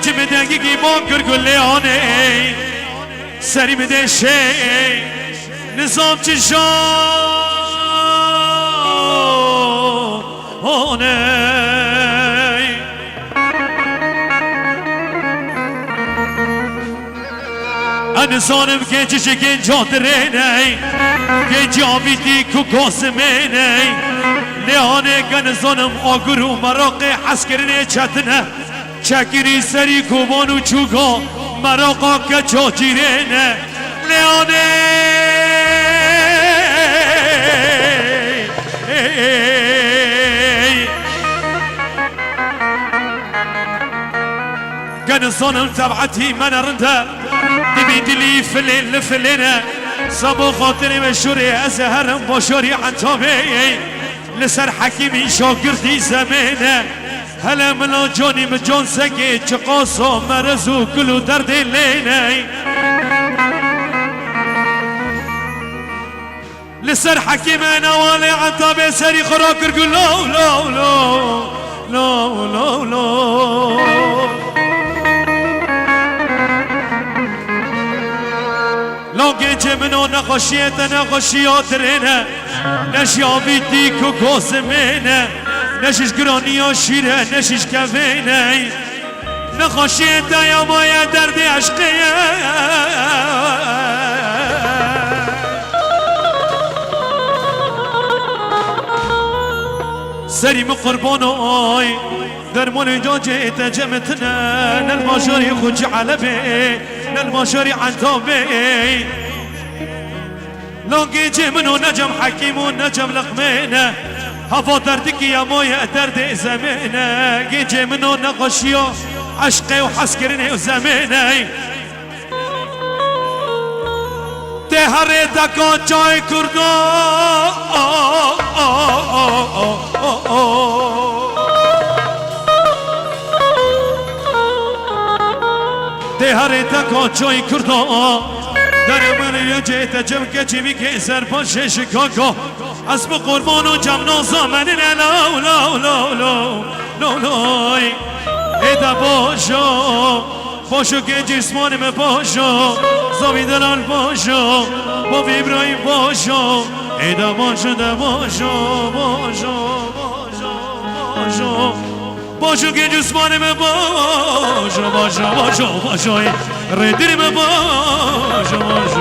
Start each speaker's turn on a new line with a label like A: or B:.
A: گنج مدنگی با گرگلیانه سری مدشه نظام چشانه أنا صانم كنجش كنجات ريني كنجي عبيتي كوكوس ميني لهاني كان صانم آقرو مراقي حسكرني چتنا چكري سري كوبانو چوكا مراقا كچاچي ريني لهاني كان صانم تبعتي من رنده دبيدلي فلين لفلينا صبو خاطري مشوري أزهرم بشوري عن طبيعي لسر حكيمي شاكرتي زمينه هلا ملا جوني مجون سكي چقاسو مرزو كلو درد ليني لسر حكيمي نوالي عن طبيعي سري خراكر قل لو لو لو لو لو لو لونگی منو نقاشیت نقاشیات رینه نشیابیتی که گازمینه نشیش گرانی ها شیره نشیش کفینه نقاشیت یا مایه درد عشقیه سریم قربان آی درمان جا جیت جمتنا نالماشاری خود جعلبه نالماشاری عنتابه لونگی جمنو نجم حکیم و نجم لقمینه هوا دردکی یا مایه درد زمینه گی جمنو نقاشی و عشقه و حس کرنه و زمینه ده هر دکا چای کرده ده هر دکا چای کرده در من یه جیت جم که چیمی که سر پاشه شکاکا اسب قربان و جم نازا من لو لو لو لو لو لو ایدا باشو باشو که جسمانم باشو زاوی دلال باشو با ابراهیم باشو ایدا باشو دا باشو باشو باشو باشو باشو که جسمانم باشو باشو باشو باشو ردرم باشو باشو